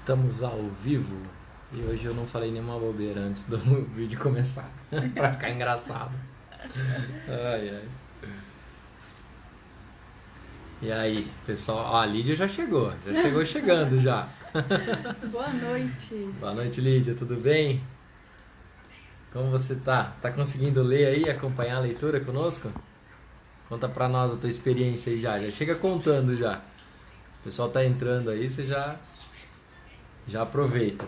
Estamos ao vivo e hoje eu não falei nenhuma bobeira antes do vídeo começar, pra ficar engraçado. Ai, ai. E aí, pessoal? A Lídia já chegou chegando já. Boa noite. Boa noite, Lídia, tudo bem? Como você tá? Tá conseguindo ler aí, acompanhar a leitura conosco? Conta pra nós a tua experiência aí já chega contando já. O pessoal tá entrando aí, você já aproveita.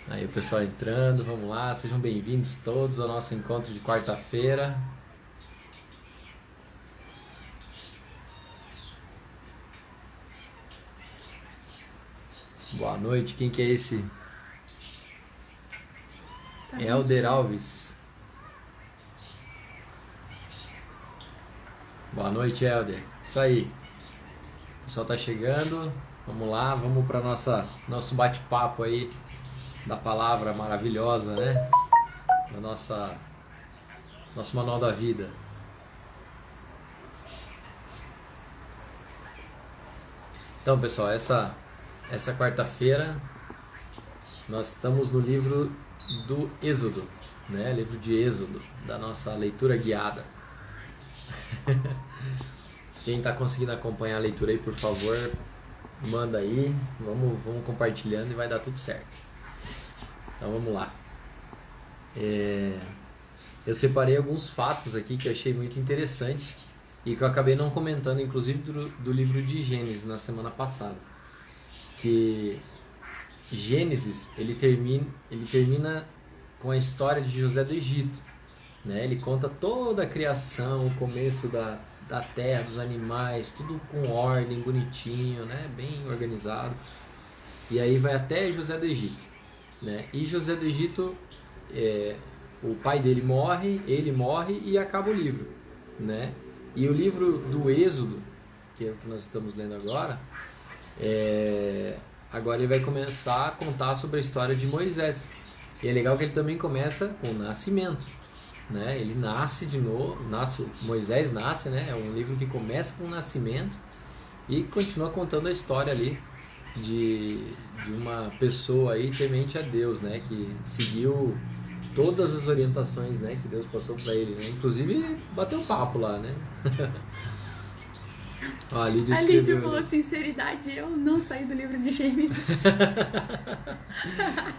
Aí o pessoal entrando, vamos lá, sejam bem-vindos todos ao nosso encontro de quarta-feira. Boa noite, quem que é esse? Helder Alves. Boa noite, Helder. Isso aí. O pessoal tá chegando. Vamos lá, vamos para nosso bate-papo aí da palavra maravilhosa, né? Da nosso manual da vida. Então, pessoal, essa quarta-feira nós estamos no livro do Êxodo, né? Livro de Êxodo, da nossa leitura guiada. Quem está conseguindo acompanhar a leitura aí, por favor, manda aí, vamos compartilhando e vai dar tudo certo. Então vamos lá. Eu separei alguns fatos aqui que eu achei muito interessante e que eu acabei não comentando, inclusive do livro de Gênesis na semana passada. Que Gênesis ele termina com a história de José do Egito, né? Ele conta toda a criação, o começo da terra, dos animais, tudo com ordem, bonitinho, né? Bem organizado. E aí vai até José do Egito, né? E José do Egito, o pai dele morre, ele morre e acaba o livro, né? E o livro do Êxodo, que é o que nós estamos lendo agora, agora ele vai começar a contar sobre a história de Moisés. E é legal que ele também começa com o nascimento, né? Ele nasce de novo, Moisés nasce, né? É um livro que começa com o nascimento e continua contando a história ali de uma pessoa aí temente a Deus, né? Que seguiu todas as orientações, né? Que Deus passou para ele, né? Inclusive bateu papo lá, né? A Lídia falou sinceridade, eu não saí do livro de Gênesis.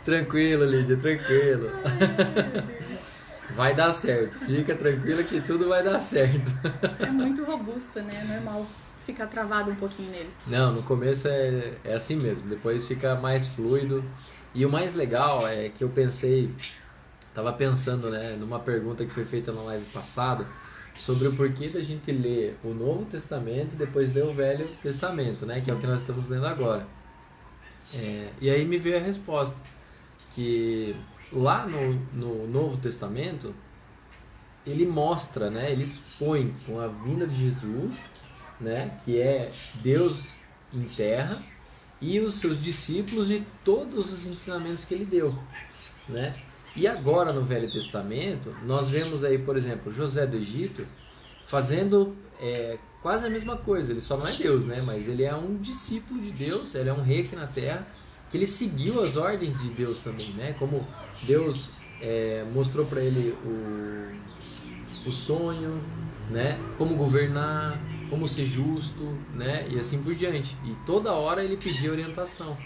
Tranquilo, Lídia, tranquilo. Ai, meu Deus. Vai dar certo, fica tranquila que tudo vai dar certo. É muito robusto, né? É normal ficar travado um pouquinho nele. Não, no começo é assim mesmo, depois fica mais fluido. E o mais legal é que tava pensando, né, numa pergunta que foi feita na live passada, sobre o porquê da gente ler o Novo Testamento e depois ler o Velho Testamento, né, que é o que nós estamos lendo agora. E aí me veio a resposta, que lá no Novo Testamento, ele mostra, né, ele expõe com a vinda de Jesus, né, que é Deus em terra, e os seus discípulos e todos os ensinamentos que ele deu, né? E agora no Velho Testamento, nós vemos aí, por exemplo, José do Egito fazendo quase a mesma coisa. Ele só não é Deus, né? Mas ele é um discípulo de Deus, ele é um rei aqui na terra, que ele seguiu as ordens de Deus também, né? Como Deus mostrou para ele o sonho, né? Como governar, como ser justo, né? E assim por diante. E toda hora ele pedia orientação,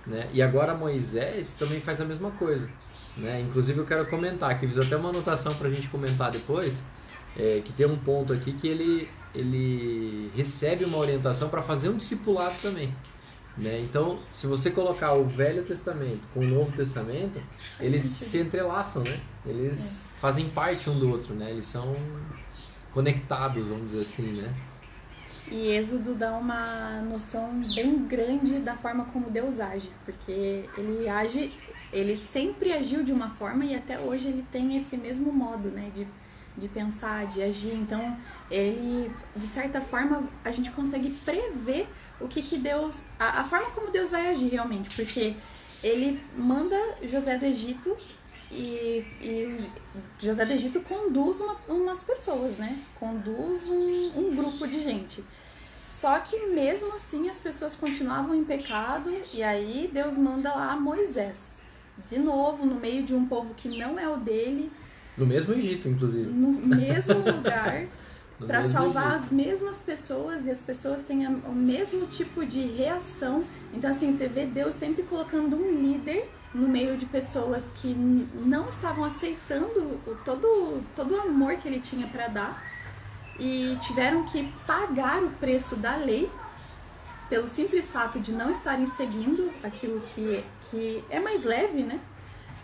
né? E agora Moisés também faz a mesma coisa, né? Inclusive eu quero comentar aqui, fiz até uma anotação para a gente comentar depois, que tem um ponto aqui que ele recebe uma orientação para fazer um discipulado também, né? Então, se você colocar o Velho Testamento com o Novo Testamento, eles se entrelaçam, né? Eles fazem parte um do outro, né? Eles são conectados, vamos dizer assim, né? E Êxodo dá uma noção bem grande da forma como Deus age, porque ele sempre agiu de uma forma e até hoje ele tem esse mesmo modo, né, de pensar, de agir. Então, ele, de certa forma, a gente consegue prever o que Deus, a forma como Deus vai agir realmente, porque ele manda José do Egito e José do Egito conduz umas pessoas, né? Conduz um grupo de gente. Só que mesmo assim as pessoas continuavam em pecado, e aí Deus manda lá Moisés, de novo, no meio de um povo que não é o dele, No mesmo Egito, inclusive. no mesmo lugar, No para mesmo salvar Egito. as mesmas pessoas, e as pessoas têm o mesmo tipo de reação. Então, assim, você vê Deus sempre colocando um líder no meio de pessoas que não estavam aceitando todo o amor que ele tinha para dar, e tiveram que pagar o preço da lei pelo simples fato de não estarem seguindo aquilo que é mais leve, né?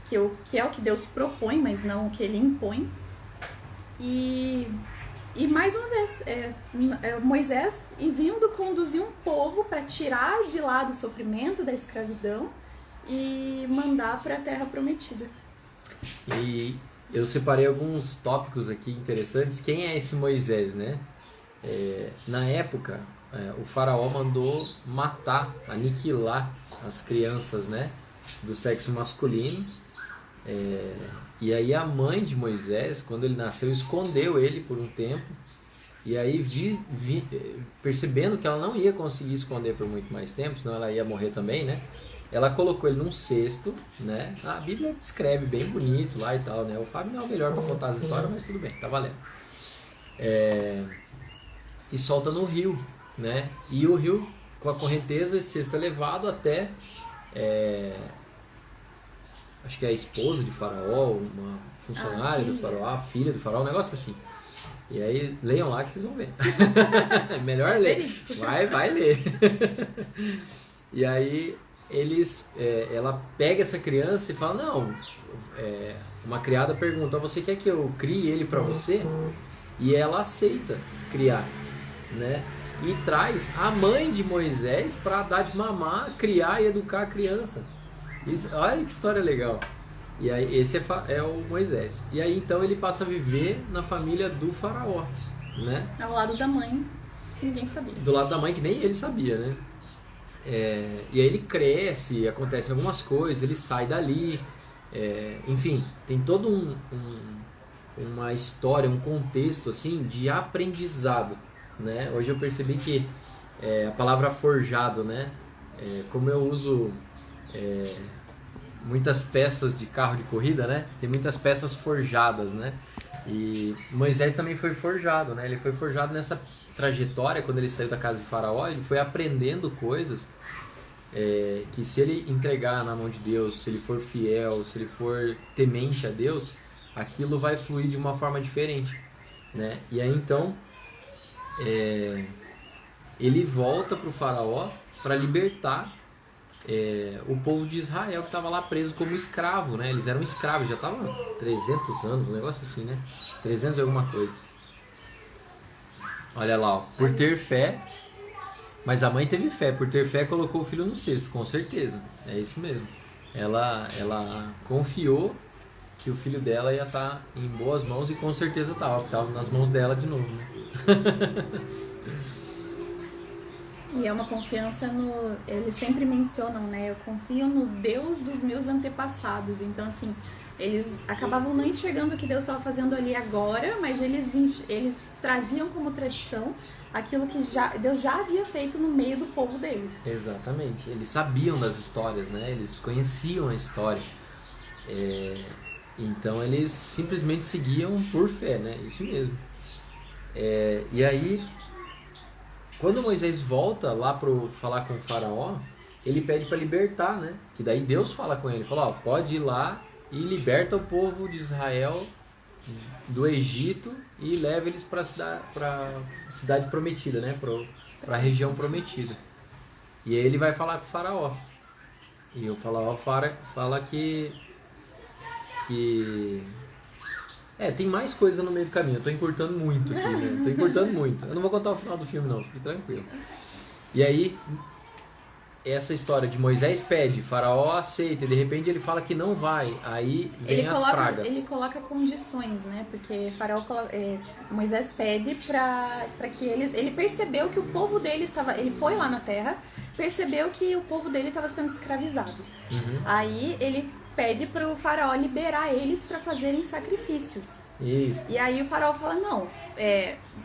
Que é o que Deus propõe, mas não o que ele impõe. E mais uma vez, Moisés vindo conduzir um povo para tirar de lá do sofrimento, da escravidão, e mandar para a Terra Prometida. E eu separei alguns tópicos aqui interessantes. Quem é esse Moisés, né? Na época, o faraó mandou matar, aniquilar as crianças, né, do sexo masculino. E aí a mãe de Moisés, quando ele nasceu, escondeu ele por um tempo. E aí, percebendo que ela não ia conseguir esconder por muito mais tempo, senão ela ia morrer também, né? Ela colocou ele num cesto, né? A Bíblia descreve bem bonito lá e tal, né? O Fábio não é o melhor para contar as histórias, mas tudo bem, tá valendo. E solta no rio, né? E o rio, com a correnteza, esse cesto é levado até... acho que é a esposa de Faraó, uma funcionária do Faraó, a filha do Faraó, um negócio assim. E aí, leiam lá que vocês vão ver. É melhor ler. Vai ler. E aí, ela pega essa criança e fala, não, uma criada pergunta, você quer que eu crie ele para você? E ela aceita criar, né? E traz a mãe de Moisés para dar de mamar, criar e educar a criança. Olha que história legal. E aí esse é o Moisés. E aí então ele passa a viver na família do faraó, né? Ao lado da mãe, que ninguém sabia. Do lado da mãe, que nem ele sabia, né? E aí ele cresce, acontecem algumas coisas, ele sai dali. Enfim, tem todo uma história, um contexto assim de aprendizado, né? Hoje eu percebi que a palavra forjado, né? Como eu uso muitas peças de carro de corrida, né? Tem muitas peças forjadas, né? E Moisés também foi forjado, né? Ele foi forjado nessa trajetória. Quando ele saiu da casa de Faraó, ele foi aprendendo coisas que, se ele entregar na mão de Deus, se ele for fiel, se ele for temente a Deus, aquilo vai fluir de uma forma diferente, né? E aí então ele volta para o Faraó para libertar o povo de Israel, que estava lá preso como escravo, né? Eles eram escravos, já estavam 300 anos, um negócio assim, né? 300 e alguma coisa. Olha lá, ó, por ter fé, mas a mãe teve fé, por ter fé colocou o filho no cesto, com certeza, é isso mesmo. Ela confiou que o filho dela ia estar em boas mãos, e com certeza estava nas mãos dela de novo, né? E é uma confiança eles sempre mencionam, né? Eu confio no Deus dos meus antepassados. Então, assim, eles acabavam não enxergando o que Deus estava fazendo ali agora, mas eles traziam como tradição aquilo que Deus já havia feito no meio do povo deles. Exatamente. Eles sabiam das histórias, né? Eles conheciam a história. Então, eles simplesmente seguiam por fé, né? Isso mesmo. E aí... Quando Moisés volta lá para falar com o faraó, ele pede para libertar, né? Que daí Deus fala com ele, fala, pode ir lá e liberta o povo de Israel do Egito e leva eles para a cidade prometida, né? Para a região prometida. E aí ele vai falar com o faraó. E o faraó fala que tem mais coisa no meio do caminho. Eu tô encurtando muito aqui, né? Tô encurtando muito. Eu não vou contar o final do filme, não. Fique tranquilo. E aí, essa história de Moisés pede, Faraó aceita, e de repente ele fala que não vai. Aí vem as pragas. Ele coloca condições, né? Porque Moisés pede para que ele percebeu que o povo dele estava... Ele foi lá na terra percebeu que o povo dele estava sendo escravizado. Uhum. Aí ele pede para o faraó liberar eles para fazerem sacrifícios. Isso. E aí o faraó fala, não,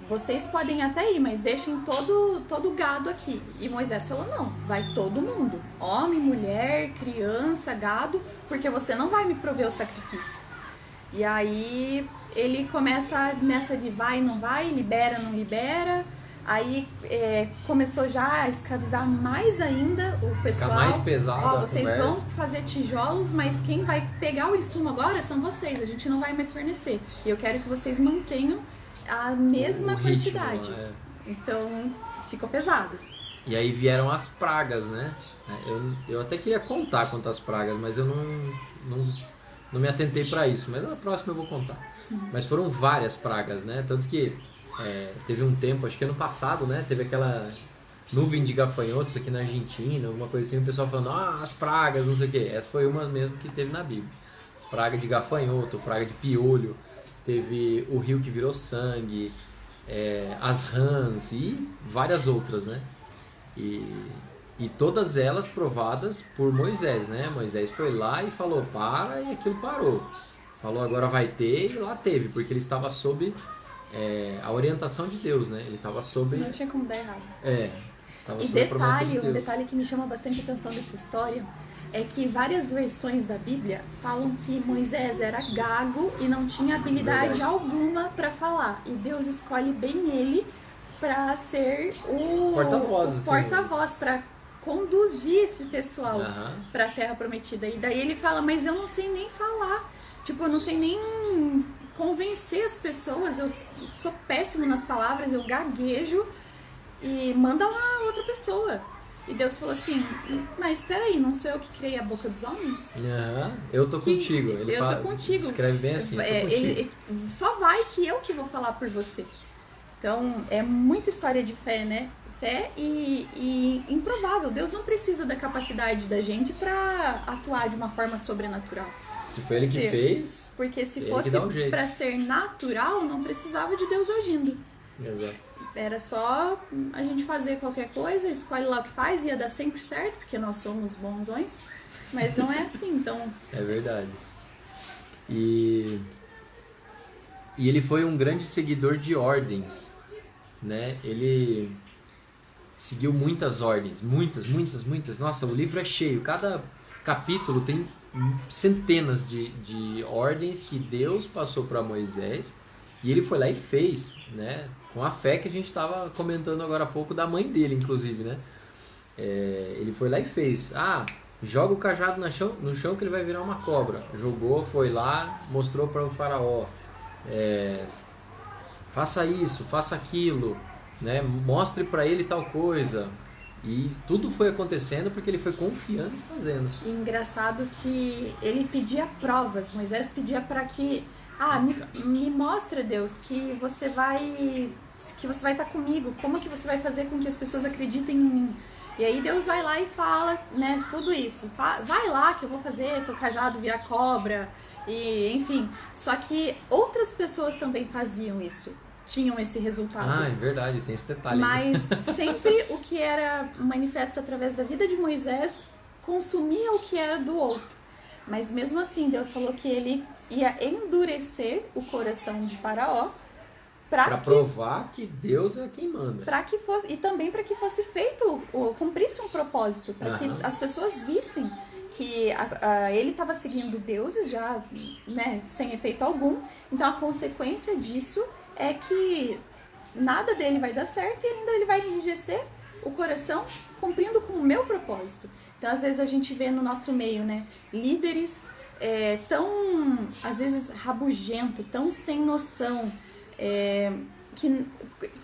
vocês podem até ir, mas deixem todo o gado aqui. E Moisés falou, não, vai todo mundo, homem, mulher, criança, gado, porque você não vai me prover o sacrifício. E aí ele começa nessa de vai, não vai, libera, não libera. Aí começou já a escravizar mais ainda o pessoal. Fica mais pesado a vocês conversa. vão fazer tijolos, mas quem vai pegar o insumo agora são vocês, a gente não vai mais fornecer. E eu quero que vocês mantenham a mesma quantidade. Então, ficou pesado. E aí vieram as pragas, né? Eu até queria contar quantas pragas, mas eu não me atentei para isso. Mas na próxima eu vou contar. Mas foram várias pragas, né? Tanto que teve um tempo, acho que ano passado, né? Teve aquela nuvem de gafanhotos aqui na Argentina, alguma coisa assim, o pessoal falando, as pragas, não sei o quê. Essa foi uma mesmo que teve na Bíblia. Praga de gafanhoto, praga de piolho, teve o rio que virou sangue, as rãs e várias outras, né? E todas elas provadas por Moisés, né? Moisés foi lá e falou, para, e aquilo parou. Falou, agora vai ter, e lá teve, porque ele estava sob a orientação de Deus, né? Ele estava sob... Não tinha como dar errado. Estava E sob a promessa de Deus. um detalhe que me chama bastante atenção dessa história é que várias versões da Bíblia falam que Moisés era gago e não tinha habilidade alguma para falar. E Deus escolhe bem ele para ser o porta-voz, para conduzir esse pessoal para a Terra Prometida. E daí ele fala, mas eu não sei nem falar. Tipo, eu não sei nem convencer as pessoas, eu sou péssimo nas palavras, eu gaguejo, e manda uma outra pessoa. E Deus falou assim, mas espera aí, não sou eu que criei a boca dos homens? Eu tô contigo. Ele tô contigo. Escreve bem assim, só vai que eu que vou falar por você. Então, é muita história de fé, né? Fé e improvável. Deus não precisa da capacidade da gente para atuar de uma forma sobrenatural. Se foi ele que fez, porque se fosse para ser natural, não precisava de Deus agindo. Exato. Era só a gente fazer qualquer coisa, escolhe lá o que faz, ia dar sempre certo, porque nós somos bonzões, mas não é assim, então... É verdade. E ele foi um grande seguidor de ordens, né? Ele seguiu muitas ordens, muitas. Nossa, o livro é cheio, cada capítulo tem centenas de ordens que Deus passou para Moisés e ele foi lá e fez, né? Com a fé que a gente estava comentando agora há pouco da mãe dele, inclusive, né? Ele foi lá e fez. Joga o cajado no chão que ele vai virar uma cobra. Jogou, foi lá, mostrou para o faraó. Faça isso, faça aquilo, né? Mostre para ele tal coisa. E tudo foi acontecendo porque ele foi confiando e fazendo. E engraçado que ele pedia provas. Moisés pedia para que... me mostra, Deus, que você vai estar comigo. Como que você vai fazer com que as pessoas acreditem em mim? E aí Deus vai lá e fala, né, tudo isso. Vai lá que eu vou fazer teu cajado virar cobra. E, enfim. Só que outras pessoas também faziam isso. Tinham esse resultado. É verdade, tem esse detalhe. Mas sempre o que era manifesto através da vida de Moisés consumia o que era do outro. Mas mesmo assim, Deus falou que ele ia endurecer o coração de Faraó para provar que Deus é quem manda. E também para que fosse feito, cumprisse um propósito, para que as pessoas vissem que ele estava seguindo deuses já, né, sem efeito algum. Então a consequência disso é que nada dele vai dar certo e ainda ele vai enrijecer o coração cumprindo com o meu propósito. Então, às vezes, a gente vê no nosso meio, né, líderes tão, às vezes, rabugento, tão sem noção,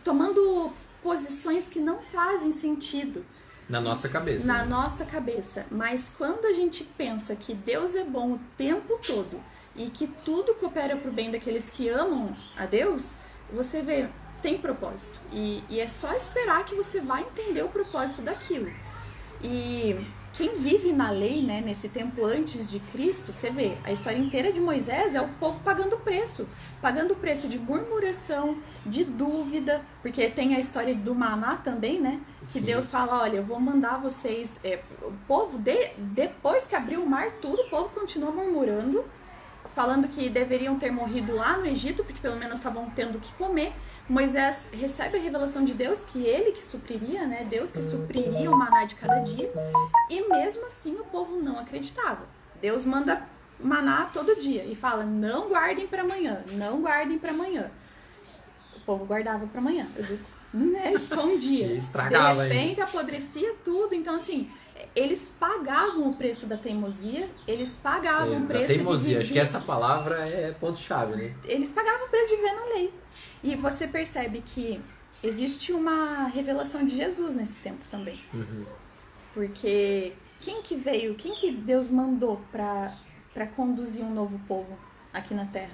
tomando posições que não fazem sentido. Na nossa cabeça. Na nossa cabeça. Mas quando a gente pensa que Deus é bom o tempo todo e que tudo coopera para o bem daqueles que amam a Deus, você vê, tem propósito. E é só esperar que você vai entender o propósito daquilo. E quem vive na lei, né, nesse tempo antes de Cristo, você vê, a história inteira de Moisés é o povo pagando o preço de murmuração, de dúvida, porque tem a história do maná também, né, que Sim. Deus fala, olha, eu vou mandar vocês, o povo, depois que abriu o mar, tudo, o povo continua murmurando, falando que deveriam ter morrido lá no Egito, porque pelo menos estavam tendo o que comer. Moisés recebe a revelação de Deus, que ele que supriria, né? Deus que supriria o maná de cada dia. E mesmo assim o povo não acreditava. Deus manda maná todo dia e fala, não guardem para amanhã, não guardem para amanhã. O povo guardava para amanhã, né? Escondia. E estragava, de repente apodrecia tudo. Então assim, eles pagavam o preço da teimosia, eles pagavam o preço da teimosia, de viver. acho que essa palavra é ponto-chave, né? Eles pagavam o preço de viver na lei. E você percebe que existe uma revelação de Jesus nesse tempo também. Uhum. Porque quem que Deus mandou para conduzir um novo povo aqui na Terra?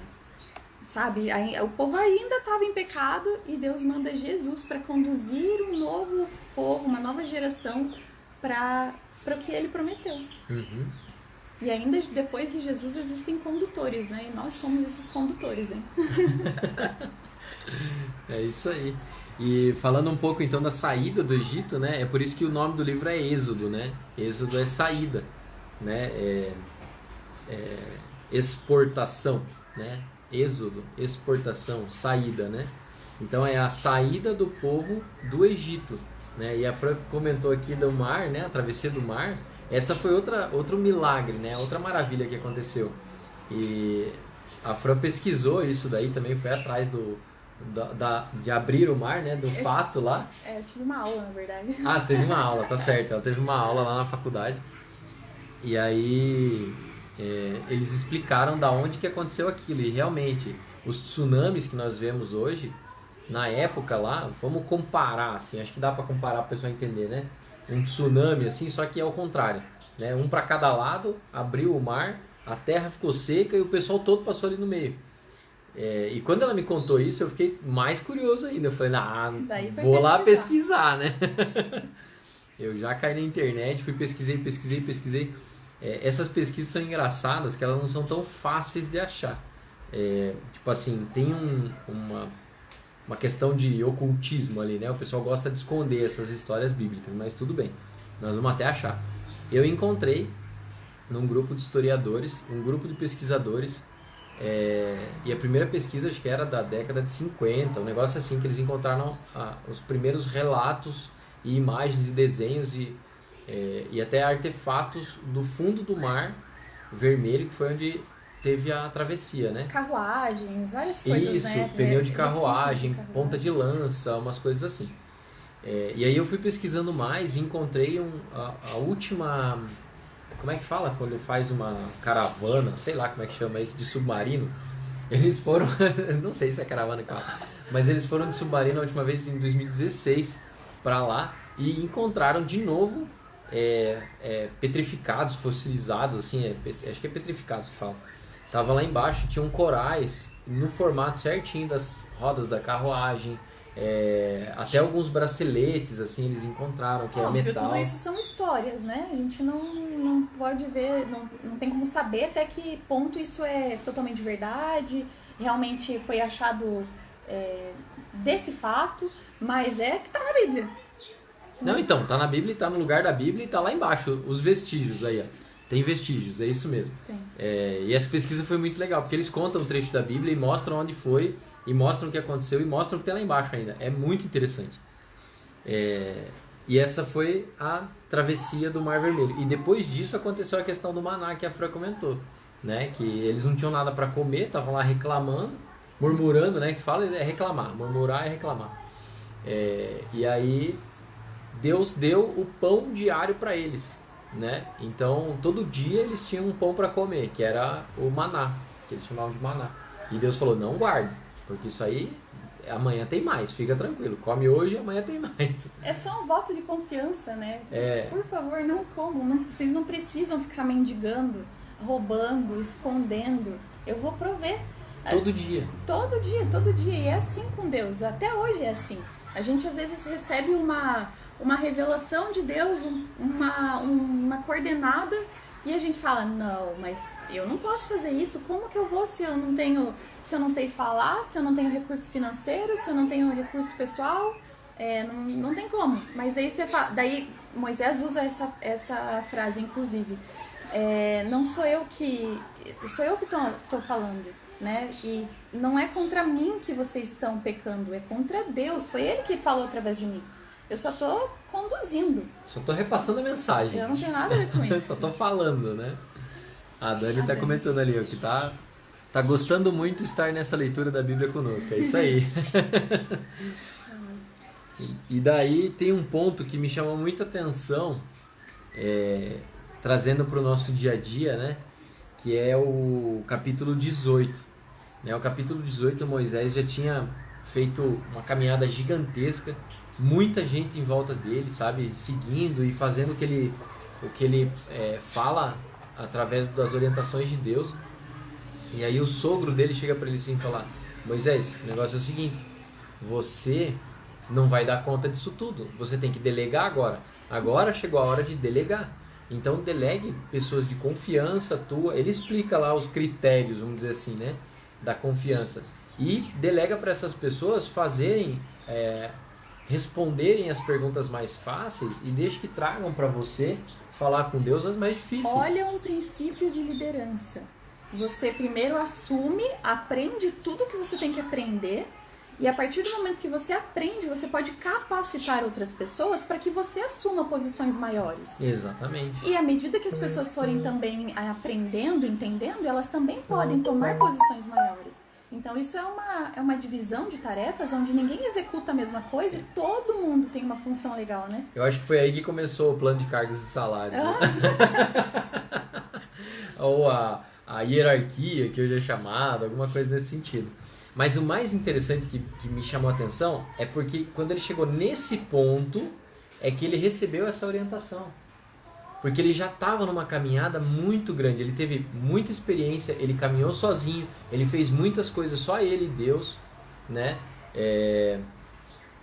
Sabe? O povo ainda estava em pecado e Deus manda Jesus para conduzir um novo povo, uma nova geração para o que ele prometeu. Uhum. E ainda depois de Jesus existem condutores, né? E nós somos esses condutores, hein? É isso aí. E falando um pouco então da saída do Egito, né? É por isso que o nome do livro é Êxodo, né? Êxodo é saída, né? Exportação, né? Êxodo, exportação, saída, né? Então é a saída do povo do Egito, né? E a Fran comentou aqui do mar, né? A travessia do mar. Essa foi outro milagre, né? Outra maravilha que aconteceu. E a Fran pesquisou isso daí também, foi atrás de abrir o mar, né? Do fato lá. Eu tive uma aula, na verdade. Ah, você teve uma aula, tá certo. Ela teve uma aula lá na faculdade. E aí eles explicaram da onde que aconteceu aquilo. E realmente, os tsunamis que nós vemos hoje, na época lá, vamos comparar, assim, acho que dá para comparar para o pessoal entender, né? Um tsunami assim, só que é o contrário, né? Um para cada lado, abriu o mar, a terra ficou seca e o pessoal todo passou ali no meio. E quando ela me contou isso, eu fiquei mais curioso ainda. Eu falei, vou lá pesquisar, né? Eu já caí na internet, pesquisei. Essas pesquisas são engraçadas, que elas não são tão fáceis de achar. Tipo assim, tem uma questão de ocultismo ali, né? O pessoal gosta de esconder essas histórias bíblicas, mas tudo bem, nós vamos até achar. Eu encontrei num grupo de historiadores, um grupo de pesquisadores, e a primeira pesquisa acho que era da década de 50, um negócio assim, que eles encontraram os primeiros relatos e imagens e desenhos e até artefatos do fundo do Mar Vermelho, que foi onde teve a travessia, né? Carruagens, várias coisas, isso, né? Isso, pneu de carruagem, ponta de lança, umas coisas assim. E aí eu fui pesquisando mais e encontrei a última... Como é que fala quando faz uma caravana? Sei lá como é que chama isso, de submarino. Eles foram... não sei se é caravana que fala, mas eles foram de submarino a última vez em 2016 para lá e encontraram de novo petrificados, fossilizados, assim, acho que é petrificados que fala. Tava lá embaixo, tinham corais no formato certinho das rodas da carruagem, até alguns braceletes, assim, eles encontraram, que é metal. Tudo isso são histórias, né? A gente não pode ver, não tem como saber até que ponto isso é totalmente verdade, realmente foi achado desse fato, mas que tá na Bíblia. Não, então, tá na Bíblia, tá no lugar da Bíblia e tá lá embaixo, os vestígios aí, ó. Tem vestígios, é isso mesmo. E essa pesquisa foi muito legal, porque eles contam um trecho da Bíblia e mostram onde foi, e mostram o que aconteceu, e mostram o que tem lá embaixo ainda. É muito interessante. E essa foi a travessia do Mar Vermelho. E depois disso aconteceu a questão do maná que a Fran comentou, né? Que eles não tinham nada para comer, estavam lá reclamando, murmurando, né? Que fala é reclamar, murmurar é reclamar. E aí Deus deu o pão diário para eles, né? Então todo dia eles tinham um pão para comer, que era o maná, que eles chamavam de maná. E Deus falou, não guarde, porque isso aí amanhã tem mais, fica tranquilo, come hoje e amanhã tem mais. É só um voto de confiança, né? É. Por favor, não comam, vocês não precisam ficar mendigando, roubando, escondendo. Eu vou prover. Todo dia. Todo dia. E é assim com Deus, até hoje é assim. A gente às vezes recebe uma uma revelação de Deus, uma coordenada, e a gente fala, não, mas eu não posso fazer isso, como que eu vou se eu não sei falar, se eu não tenho recurso financeiro, se eu não tenho recurso pessoal, não tem como. Mas daí Moisés usa essa frase, inclusive, não sou eu que estou falando, né? E não é contra mim que vocês estão pecando, é contra Deus, foi Ele que falou através de mim. Eu só tô conduzindo. Só tô repassando a mensagem. Eu não tenho nada a ver com isso. Só tô falando, né? A Dani tá comentando ali, ó, que tá gostando muito de estar nessa leitura da Bíblia conosco. É isso aí. E daí tem um ponto que me chamou muita atenção, trazendo para o nosso dia a dia, né? Que é o capítulo 18. Né? O capítulo 18, Moisés já tinha feito uma caminhada gigantesca, muita gente em volta dele, sabe, seguindo e fazendo o que ele fala através das orientações de Deus. E aí o sogro dele chega para ele assim e fala: Moisés, o negócio é o seguinte, você não vai dar conta disso tudo, você tem que delegar agora chegou a hora de delegar, então delegue pessoas de confiança tua. Ele explica lá os critérios, vamos dizer assim, né, da confiança, e delega para essas pessoas fazerem responderem as perguntas mais fáceis e deixe que tragam para você falar com Deus as mais difíceis. Olha um princípio de liderança. Você primeiro assume, aprende tudo que você tem que aprender, e a partir do momento que você aprende, você pode capacitar outras pessoas para que você assuma posições maiores. Exatamente. E à medida que as pessoas forem também aprendendo, entendendo, elas também podem tomar posições maiores. Então isso é uma divisão de tarefas onde ninguém executa a mesma coisa e todo mundo tem uma função legal, né? Eu acho que foi aí que começou o plano de cargos e salários. Né? Ou a hierarquia, que hoje é chamada, alguma coisa nesse sentido. Mas o mais interessante que me chamou a atenção é porque quando ele chegou nesse ponto é que ele recebeu essa orientação. Porque ele já estava numa caminhada muito grande, ele teve muita experiência, ele caminhou sozinho, ele fez muitas coisas, só ele e Deus, né?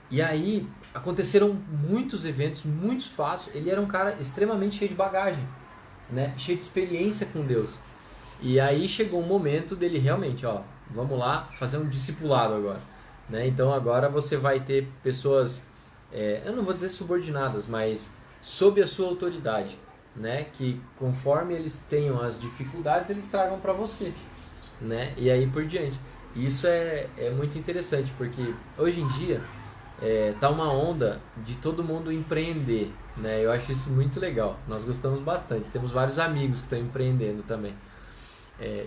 E aí aconteceram muitos eventos, muitos fatos. Ele era um cara extremamente cheio de bagagem, né? Cheio de experiência com Deus. E aí chegou um momento dele realmente, ó, vamos lá fazer um discipulado agora, né? Então agora você vai ter pessoas, eu não vou dizer subordinadas, mas sob a sua autoridade, né? Que conforme eles tenham as dificuldades, eles tragam para você, né? E aí por diante. Isso é muito interessante, porque hoje em dia tá uma onda de todo mundo empreender, né? Eu acho isso muito legal, nós gostamos bastante, temos vários amigos que estão empreendendo também.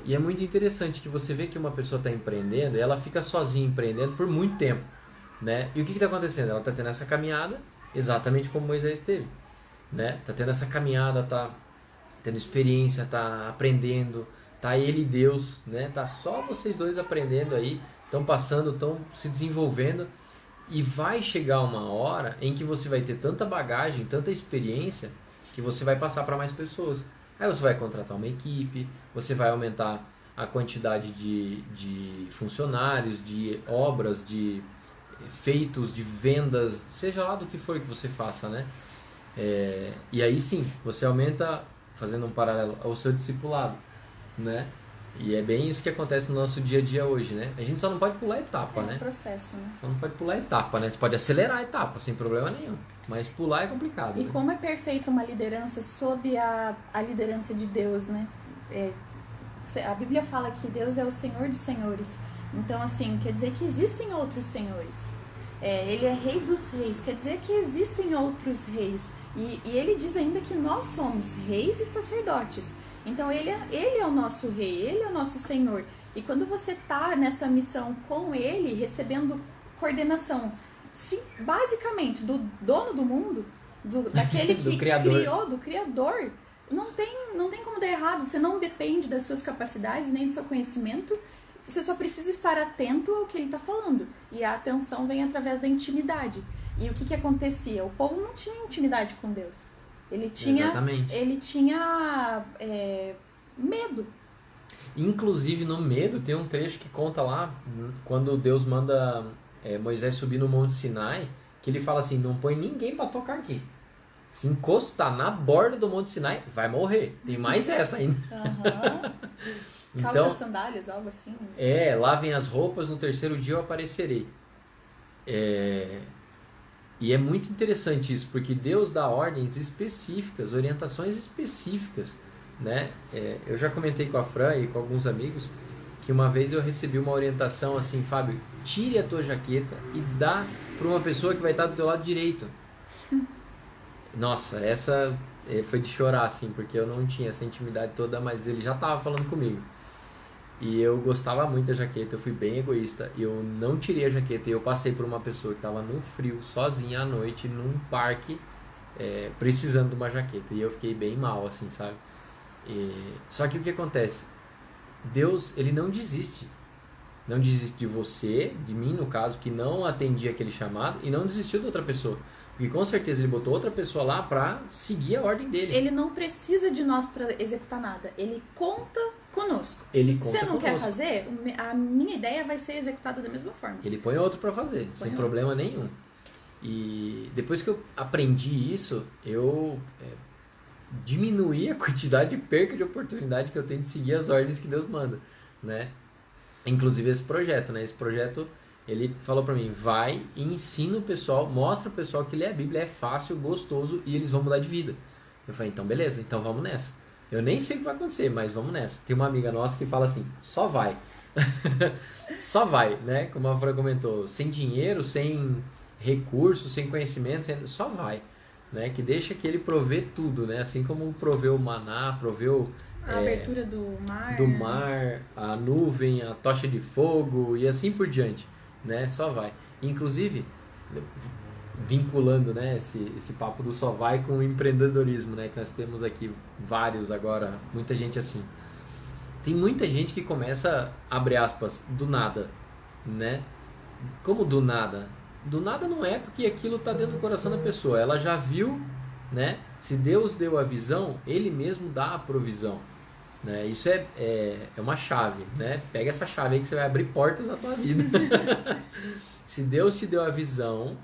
E é muito interessante que você vê que uma pessoa está empreendendo e ela fica sozinha empreendendo por muito tempo, né? E o que está acontecendo? Ela está tendo essa caminhada exatamente como Moisés teve, né? Está tendo essa caminhada, está tendo experiência, está aprendendo, tá ele e Deus, né? Tá só vocês dois aprendendo aí, estão passando, estão se desenvolvendo, e vai chegar uma hora em que você vai ter tanta bagagem, tanta experiência, que você vai passar para mais pessoas. Aí você vai contratar uma equipe, você vai aumentar a quantidade de funcionários, de obras, de feitos, de vendas, seja lá do que for que você faça, né? E aí sim, você aumenta, fazendo um paralelo, ao seu discipulado, né? E é bem isso que acontece no nosso dia a dia hoje, né? A gente só não pode pular etapa, né? É um processo, né? Só não pode pular etapa, né? Você pode acelerar a etapa, sem problema nenhum. Mas pular é complicado. E né? como é perfeita uma liderança sob a liderança de Deus, né? A Bíblia fala que Deus é o Senhor dos senhores. Então, assim, quer dizer que existem outros senhores. Ele é rei dos reis, quer dizer que existem outros reis. E ele diz ainda que nós somos reis e sacerdotes. Então ele é o nosso rei, ele é o nosso Senhor. E quando você está nessa missão com ele, recebendo coordenação, basicamente do dono do mundo, daquele que criou, do Criador, não tem como dar errado. Você não depende das suas capacidades nem do seu conhecimento. Você só precisa estar atento ao que ele está falando. E a atenção vem através da intimidade. E o que acontecia? O povo não tinha intimidade com Deus. Ele tinha medo. Inclusive no medo tem um trecho que conta lá, quando Deus manda Moisés subir no Monte Sinai, que ele fala assim, não põe ninguém para tocar aqui. Se encostar na borda do Monte Sinai, vai morrer. Tem mais essa ainda. Uhum. Então, calças, sandálias, algo assim. lavem as roupas, no terceiro dia eu aparecerei. E é muito interessante isso, porque Deus dá ordens específicas, orientações específicas, né? Eu já comentei com a Fran e com alguns amigos que uma vez eu recebi uma orientação assim, Fábio, tire a tua jaqueta e dá para uma pessoa que vai estar do teu lado direito. Nossa, essa foi de chorar, assim, porque eu não tinha essa intimidade toda, mas ele já estava falando comigo. E eu gostava muito da jaqueta, eu fui bem egoísta, e eu não tirei a jaqueta, e eu passei por uma pessoa que estava no frio, sozinha à noite, num parque, precisando de uma jaqueta, e eu fiquei bem mal, assim, sabe? Só que o que acontece? Deus, ele não desiste. Não desiste de você, de mim, no caso, que não atendi aquele chamado, e não desistiu de outra pessoa. Porque com certeza ele botou outra pessoa lá para seguir a ordem dele. Ele não precisa de nós para executar nada. Ele conta conosco. Ele conta Você não conosco. quer fazer? A minha ideia vai ser executada da mesma forma. Ele põe outro para fazer, sem problema nenhum. E depois que eu aprendi isso, eu diminuí a quantidade de perca de oportunidade que eu tenho de seguir as ordens que Deus manda, né? Inclusive esse projeto, né? Esse projeto, ele falou pra mim, vai e ensina o pessoal, mostra o pessoal que ler a Bíblia é fácil, gostoso e eles vão mudar de vida. Eu falei, então beleza, então vamos nessa. Eu nem sei o que vai acontecer, mas vamos nessa. Tem uma amiga nossa que fala assim, só vai. Só vai, né? Como a Fran comentou, sem dinheiro, sem recursos, sem conhecimento, só vai. Né? Que deixa que ele provê tudo, né? Assim como proveu o maná, proveu a abertura do mar, a nuvem, a tocha de fogo e assim por diante, né? Só vai. Inclusive, vinculando, né, esse papo do só vai com o empreendedorismo, né? Que nós temos aqui vários agora, muita gente assim. Tem muita gente que começa, abre aspas, do nada, né? Como do nada? Do nada não é, porque aquilo está dentro do coração da pessoa. Ela já viu, né? Se Deus deu a visão, Ele mesmo dá a provisão. Né? Isso é uma chave, né? Pega essa chave aí que você vai abrir portas na tua vida. Se Deus te deu a visão,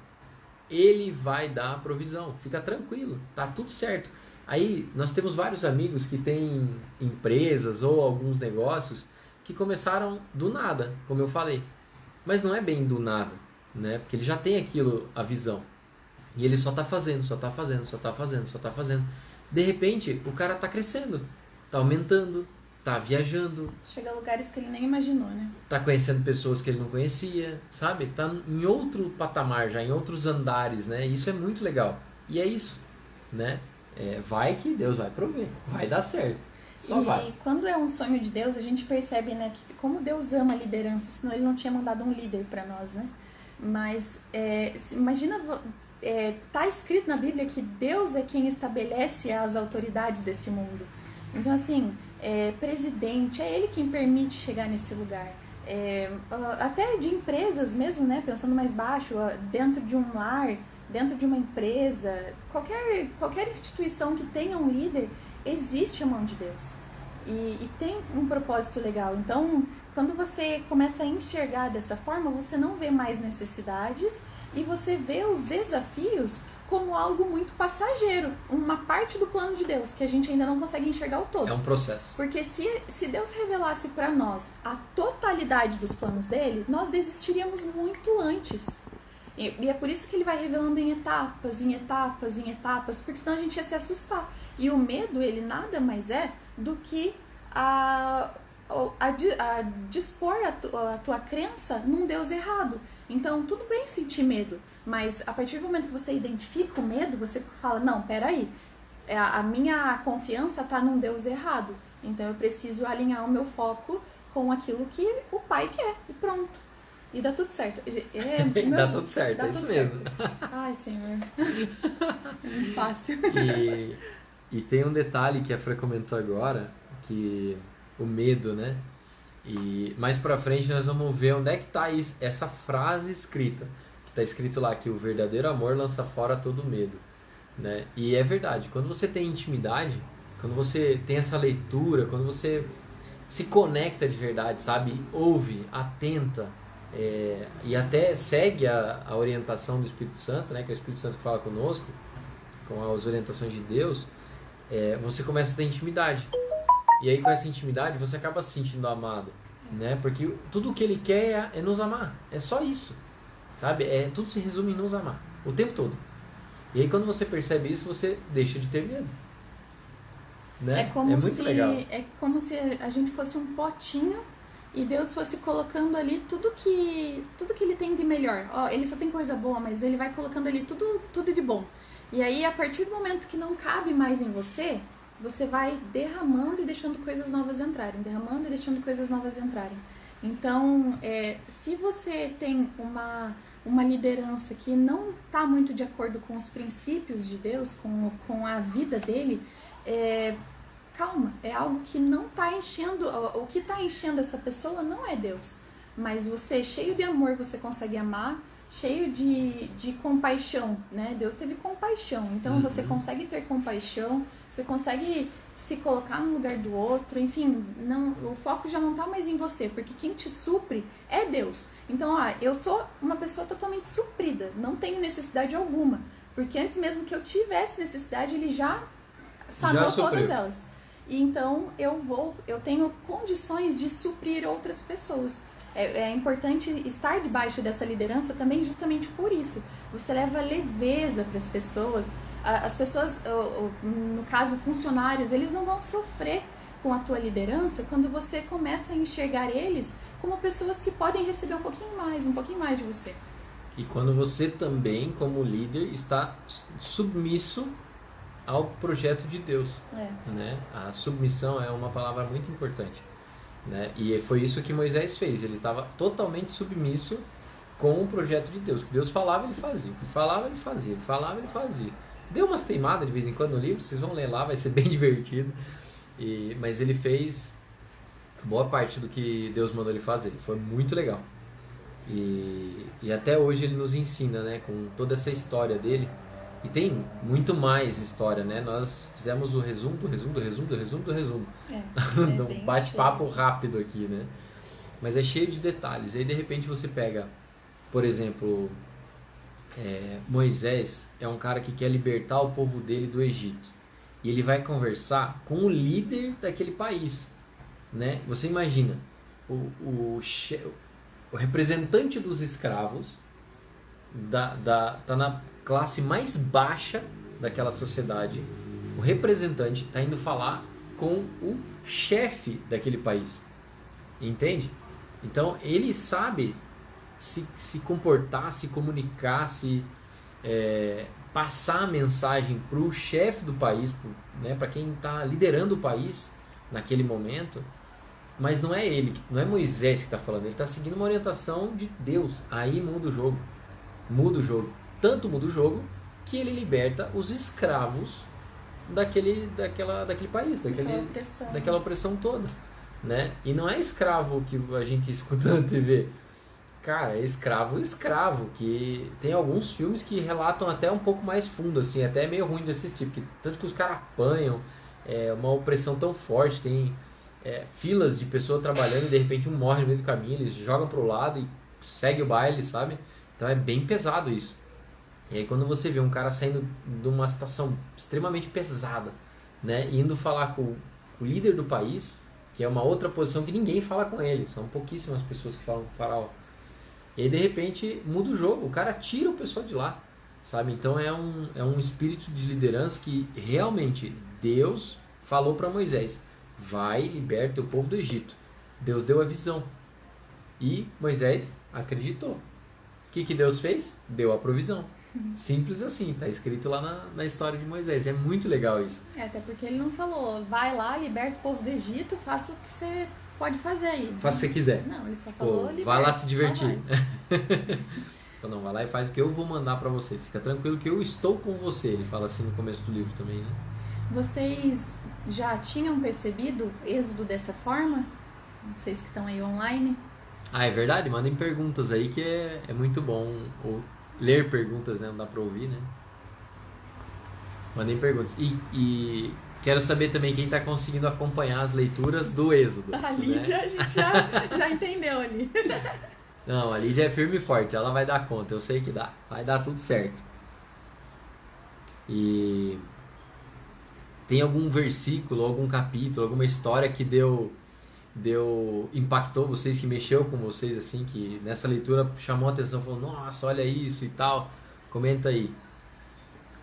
Ele vai dar a provisão. Fica tranquilo, tá tudo certo. Aí nós temos vários amigos que têm empresas ou alguns negócios que começaram do nada, como eu falei. Mas não é bem do nada, né? Porque ele já tem aquilo, a visão. E ele só tá fazendo, só tá fazendo, só tá fazendo, só tá fazendo. De repente, o cara tá crescendo, tá aumentando, tá viajando. Chega a lugares que ele nem imaginou, né? Tá conhecendo pessoas que ele não conhecia, sabe? Tá em outro patamar já, em outros andares, né? Isso é muito legal. E é isso, né? Vai que Deus vai prover, vai dar certo. Só vai. E quando é um sonho de Deus, a gente percebe, né, que como Deus ama a liderança, senão ele não tinha mandado um líder para nós, né? Mas imagina, tá escrito na Bíblia que Deus é quem estabelece as autoridades desse mundo. Então, assim, presidente, é ele quem permite chegar nesse lugar. Até de empresas mesmo, né? Pensando mais baixo, dentro de um lar, dentro de uma empresa, qualquer instituição que tenha um líder, existe a mão de Deus. E tem um propósito legal. Então, quando você começa a enxergar dessa forma, você não vê mais necessidades e você vê os desafios como algo muito passageiro, uma parte do plano de Deus, que a gente ainda não consegue enxergar o todo. É um processo. Porque se Deus revelasse para nós a totalidade dos planos dele, nós desistiríamos muito antes. E é por isso que ele vai revelando em etapas, em etapas, em etapas, porque senão a gente ia se assustar. E o medo, ele nada mais é do que a dispor a tua crença num Deus errado. Então, tudo bem sentir medo, mas a partir do momento que você identifica o medo, você fala, não, peraí, a minha confiança está num Deus errado. Então, eu preciso alinhar o meu foco com aquilo que o Pai quer, e pronto. E dá tudo certo. Dá tudo certo, é isso mesmo. Ai, Senhor. É muito fácil. E tem um detalhe que a Fran comentou agora, que o medo, né? E mais pra frente nós vamos ver onde é que tá essa frase escrita. Que tá escrito lá que o verdadeiro amor lança fora todo medo. Né? E é verdade, quando você tem intimidade, quando você tem essa leitura, quando você se conecta de verdade, sabe? Ouve, atenta, e até segue a orientação do Espírito Santo, né, que é o Espírito Santo que fala conosco, com as orientações de Deus, você começa a ter intimidade. E aí com essa intimidade você acaba se sentindo amado, né? Porque tudo que ele quer é nos amar. É só isso, sabe? Tudo se resume em nos amar, o tempo todo. E aí quando você percebe isso, você deixa de ter medo. Né? Muito legal. É como se a gente fosse um potinho e Deus fosse colocando ali tudo que ele tem de melhor. Ele só tem coisa boa, mas ele vai colocando ali tudo de bom. E aí, a partir do momento que não cabe mais em você, você vai derramando e deixando coisas novas entrarem. Derramando e deixando coisas novas entrarem. Então, se você tem uma liderança que não está muito de acordo com os princípios de Deus, com a vida dele, calma, é algo que não está enchendo, o que está enchendo essa pessoa não é Deus, mas você, cheio de amor, você consegue amar, cheio de compaixão, né? Deus teve compaixão, então você consegue ter compaixão, você consegue se colocar no lugar do outro, enfim, o foco já não está mais em você, porque quem te supre é Deus. Então, eu sou uma pessoa totalmente suprida, não tenho necessidade alguma, porque antes mesmo que eu tivesse necessidade, ele já sanou todas elas. E então eu tenho condições de suprir outras pessoas. É importante estar debaixo dessa liderança também justamente por isso. Você leva leveza para as pessoas. As pessoas, no caso funcionários, eles não vão sofrer com a tua liderança quando você começa a enxergar eles como pessoas que podem receber um pouquinho mais de você. E quando você também, como líder, está submisso ao projeto de Deus, né? A submissão é uma palavra muito importante, né? E foi isso que Moisés fez. Ele estava totalmente submisso com o projeto de Deus. Que Deus falava, ele fazia. Ele falava, ele fazia. Ele falava, ele fazia. Deu umas teimadas de vez em quando no livro, vocês vão ler lá, vai ser bem divertido. Mas ele fez boa parte do que Deus mandou ele fazer. Foi muito legal. E até hoje ele nos ensina, né? Com toda essa história dele. E tem muito mais história, né? Nós fizemos o resumo do resumo do resumo do resumo do resumo. Um bate-papo rápido aqui, né? Mas é cheio de detalhes. Aí, de repente, você pega, por exemplo, Moisés é um cara que quer libertar o povo dele do Egito. E ele vai conversar com o líder daquele país, né? Você imagina, o representante dos escravos tá na classe mais baixa daquela sociedade. O representante está indo falar com o chefe daquele país, entende? Então ele sabe se comportar, se comunicar, passar a mensagem para o chefe do país, né, para quem está liderando o país naquele momento. Mas não é ele, não é Moisés que está falando, ele está seguindo uma orientação de Deus. Aí muda o jogo. Tanto muda o jogo que ele liberta os escravos daquele país, daquela opressão toda, né? E não é escravo que a gente escuta na TV. Cara, é escravo, que tem alguns filmes que relatam até um pouco mais fundo, assim, até é meio ruim de assistir, porque tanto que os caras apanham, uma opressão tão forte, tem filas de pessoas trabalhando e de repente um morre no meio do caminho, eles jogam pro lado e segue o baile, sabe? Então é bem pesado isso. E aí quando você vê um cara saindo de uma situação extremamente pesada, né, indo falar com o líder do país, que é uma outra posição que ninguém fala com ele, são pouquíssimas pessoas que falam com o faraó. E aí de repente muda o jogo, o cara tira o pessoal de lá, sabe? Então é um espírito de liderança que realmente Deus falou para Moisés: vai, liberta o povo do Egito. Deus deu a visão e Moisés acreditou. O que Deus fez? Deu a provisão. Simples assim, tá escrito lá na história de Moisés. É muito legal isso. Até porque ele não falou, vai lá, liberta o povo do Egito, faça o que você pode fazer aí. Faça o que você quiser. Não, ele só falou, liberta, vai lá se divertir. Então, não, vai lá e faz o que eu vou mandar pra você. Fica tranquilo que eu estou com você. Ele fala assim no começo do livro também, né? Vocês já tinham percebido Êxodo dessa forma? Vocês que estão aí online? É verdade, mandem perguntas aí que é muito bom. Ou ler perguntas, né? Não dá pra ouvir, né? Mandem perguntas. E quero saber também quem tá conseguindo acompanhar as leituras do Êxodo. Ali, né? a gente já entendeu ali. Não, a Lídia é firme e forte, ela vai dar conta, eu sei que dá. Vai dar tudo certo. E tem algum versículo, algum capítulo, alguma história que impactou vocês, que mexeu com vocês, assim, que nessa leitura chamou a atenção, falou, nossa, olha isso e tal. Comenta aí.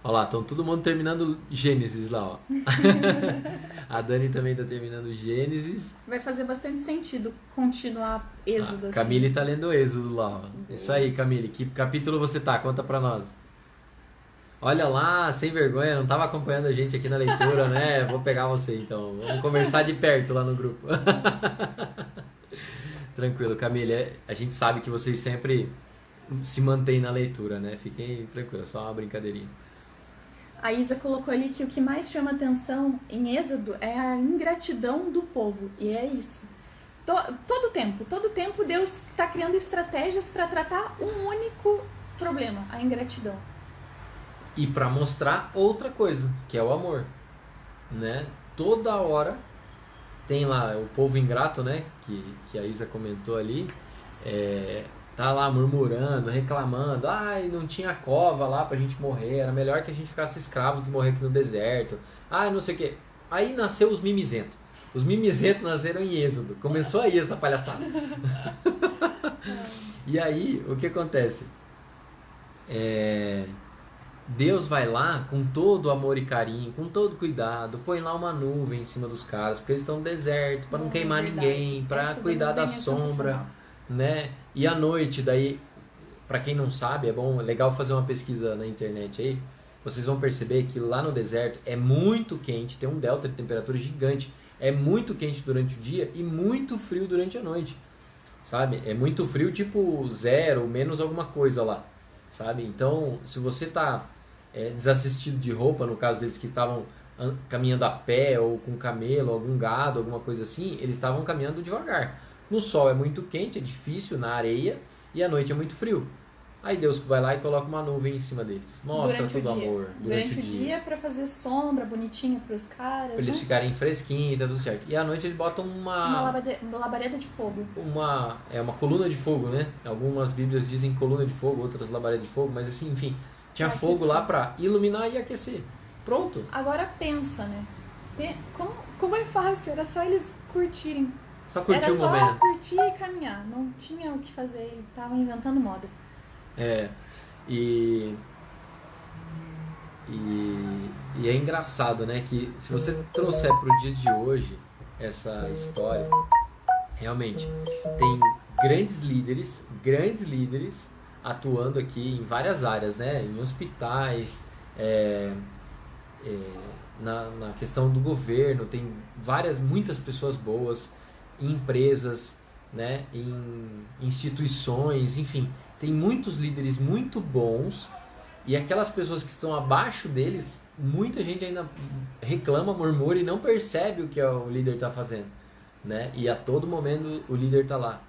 Olha lá, estão todo mundo terminando Gênesis lá, ó. A Dani também tá terminando Gênesis. Vai fazer bastante sentido continuar Êxodo, assim. Camille tá lendo Êxodo lá, ó. Isso aí, Camille. Que capítulo você tá? Conta pra nós. Olha lá, sem vergonha, não tava acompanhando a gente aqui na leitura, né? Vou pegar você então. Vamos conversar de perto lá no grupo. Tranquilo, Camille. A gente sabe que vocês sempre se mantêm na leitura, né? Fiquem tranquilos, só uma brincadeirinha. A Isa colocou ali que o que mais chama atenção em Êxodo é a ingratidão do povo. E é isso. Todo tempo Deus está criando estratégias para tratar um único problema, a ingratidão. E para mostrar outra coisa, que é o amor, né? Toda hora tem lá o povo ingrato, né? Que a Isa comentou ali, tá lá murmurando, reclamando, ai, não tinha cova lá pra gente morrer, era melhor que a gente ficasse escravo do que morrer aqui no deserto, ai, não sei o que. Aí nasceu os mimizentos. Os mimizentos nasceram em Êxodo. Começou aí essa palhaçada. E aí, o que acontece? Deus vai lá com todo amor e carinho, com todo cuidado, põe lá uma nuvem em cima dos caras, porque eles estão no deserto, para não queimar ninguém, para cuidar da sombra, né? E à noite, daí, para quem não sabe, é legal fazer uma pesquisa na internet aí, vocês vão perceber que lá no deserto é muito quente, tem um delta de temperatura gigante, é muito quente durante o dia e muito frio durante a noite, sabe? É muito frio, tipo 0, menos alguma coisa lá, sabe? Então, se você tá desassistido de roupa, no caso deles que estavam caminhando a pé ou com camelo, algum gado, alguma coisa assim, eles estavam caminhando devagar. No sol é muito quente, é difícil, na areia, e à noite é muito frio. Aí Deus vai lá e coloca uma nuvem em cima deles. Mostra todo o amor. Durante o dia para fazer sombra bonitinha para os caras. Pra eles ficarem fresquinhos e tá tudo certo. E à noite eles botam uma labareda de fogo. Uma coluna de fogo, né? Algumas bíblias dizem coluna de fogo, outras labareda de fogo, mas assim, enfim, tinha fogo lá pra iluminar e aquecer. Pronto. Agora pensa, né? Como é fácil, era só eles curtirem. Só curtir o momento. Era só curtir e caminhar, não tinha o que fazer, estavam inventando moda. E é engraçado, né, que se você trouxer pro dia de hoje essa história, realmente tem grandes líderes atuando aqui em várias áreas, né, em hospitais, na questão do governo, tem muitas pessoas boas, em empresas, né, em instituições, enfim, tem muitos líderes muito bons. E aquelas pessoas que estão abaixo deles, muita gente ainda reclama, murmura e não percebe o que o líder está fazendo, né? E a todo momento o líder está lá,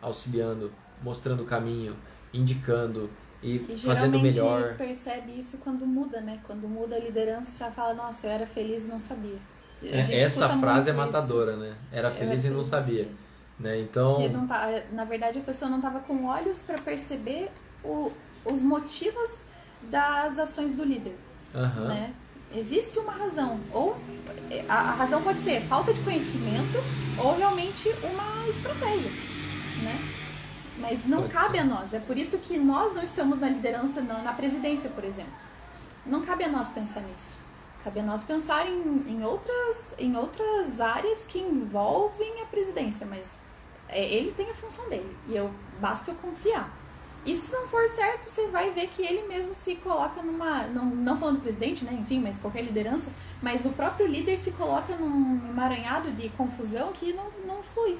auxiliando, mostrando o caminho, indicando e fazendo melhor. E geralmente percebe isso quando muda, né? Quando muda a liderança, fala, nossa, eu era feliz e não sabia. Essa frase é matadora, né? Era feliz e não sabia. Né? Então... na verdade, a pessoa não estava com olhos para perceber os motivos das ações do líder. Né? Existe uma razão, ou a razão pode ser falta de conhecimento ou realmente uma estratégia, né? Mas não cabe a nós, é por isso que nós não estamos na liderança, na presidência, por exemplo. Não cabe a nós pensar nisso, cabe a nós pensar em outras áreas que envolvem a presidência, mas ele tem a função dele, e basta eu confiar. E se não for certo, você vai ver que ele mesmo se coloca numa... Não falando do presidente, né? Enfim, mas qualquer liderança. Mas o próprio líder se coloca num emaranhado de confusão que não flui.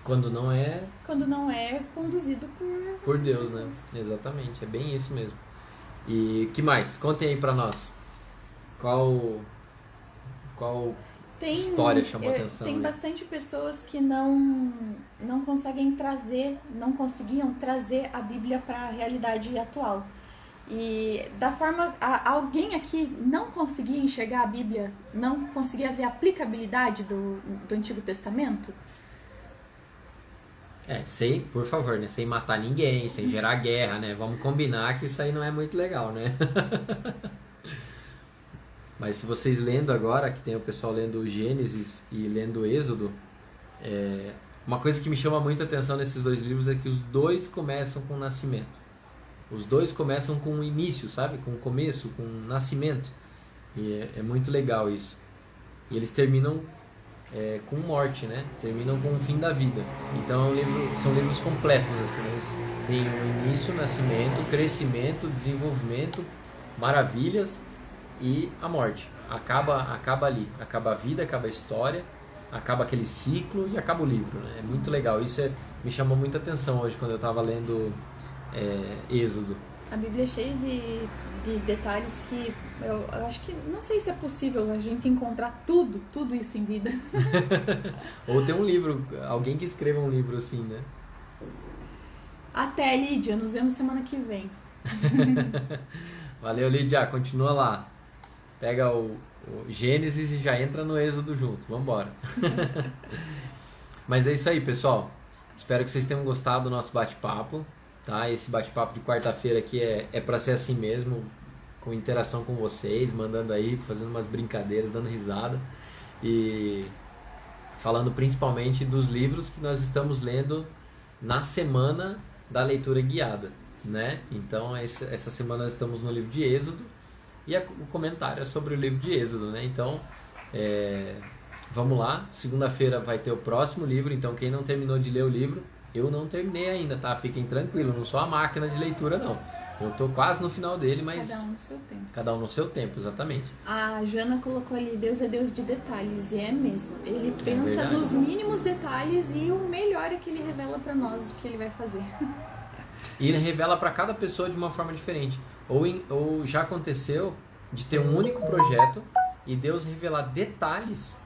Quando não é conduzido por Deus, né? Exatamente, é bem isso mesmo. E que mais? Contem aí pra nós. Qual história chamou a atenção? Tem bastante pessoas que não conseguiam trazer a Bíblia para a realidade atual. E da forma... Alguém aqui não conseguia enxergar a Bíblia, não conseguia ver a aplicabilidade do Antigo Testamento? Por favor, né? Sem matar ninguém, sem gerar guerra, né? Vamos combinar que isso aí não é muito legal, né? Mas se vocês lendo agora, que tem o pessoal lendo o Gênesis e lendo o Êxodo, uma coisa que me chama muita atenção nesses dois livros é que os dois começam com o nascimento. Os dois começam com o início, sabe? Com o começo, com o nascimento. E é muito legal isso. E eles terminam com morte, né? Terminam com o fim da vida. Então são livros completos, assim, né? Eles têm o início, nascimento, crescimento, desenvolvimento, maravilhas e a morte. Acaba ali. Acaba a vida, acaba a história, acaba aquele ciclo e acaba o livro, né? É muito legal. Isso me chamou muita atenção hoje quando eu estava lendo Êxodo. A Bíblia é cheia de detalhes que eu acho que não sei se é possível a gente encontrar tudo isso em vida. Ou tem um livro, alguém que escreva um livro assim, né? Até, Lídia, nos vemos semana que vem. Valeu, Lídia, continua lá. Pega o Gênesis e já entra no Êxodo junto, vambora. Mas é isso aí, pessoal. Espero que vocês tenham gostado do nosso bate-papo. Tá? Esse bate-papo de quarta-feira aqui é para ser assim mesmo, com interação com vocês, mandando aí, fazendo umas brincadeiras, dando risada e falando principalmente dos livros que nós estamos lendo na semana da leitura guiada, né? Então essa semana nós estamos no livro de Êxodo e o comentário é sobre o livro de Êxodo, né? Então vamos lá, segunda-feira vai ter o próximo livro, então quem não terminou de ler o livro, eu não terminei ainda, tá? Fiquem tranquilos, não sou a máquina de leitura, não. Eu tô quase no final dele, mas... Cada um no seu tempo. Cada um no seu tempo, exatamente. A Jana colocou ali, Deus é Deus de detalhes, e é mesmo. Ele pensa nos mínimos detalhes e o melhor é que ele revela pra nós o que ele vai fazer. E ele revela pra cada pessoa de uma forma diferente. Ou já aconteceu de ter um único projeto e Deus revelar detalhes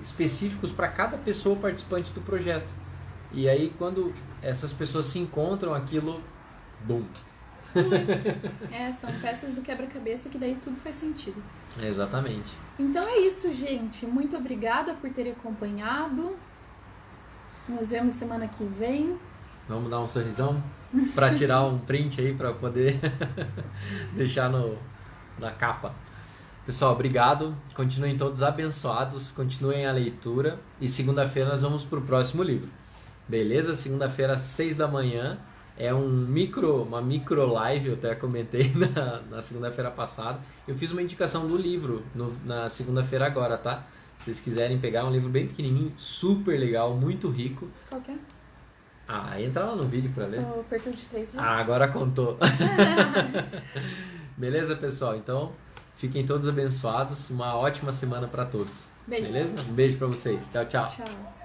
específicos para cada pessoa participante do projeto. E aí, quando essas pessoas se encontram, aquilo... Bum! São peças do quebra-cabeça que daí tudo faz sentido. Exatamente. Então é isso, gente. Muito obrigada por terem acompanhado. Nos vemos semana que vem. Vamos dar um sorrisão para tirar um print aí para poder deixar na capa. Pessoal, obrigado. Continuem todos abençoados. Continuem a leitura. E segunda-feira nós vamos para o próximo livro. Beleza? Segunda-feira às 6 da manhã. É uma micro live, eu até comentei na segunda-feira passada. Eu fiz uma indicação do livro na segunda-feira agora, tá? Se vocês quiserem pegar, um livro bem pequenininho, super legal, muito rico. Qual que é? Entra lá no vídeo pra ler. O Perfil de 3 Reis. Agora contou. Beleza, pessoal? Então, fiquem todos abençoados. Uma ótima semana pra todos. Beijo. Beleza? Um beijo pra vocês. Tchau, tchau. Tchau.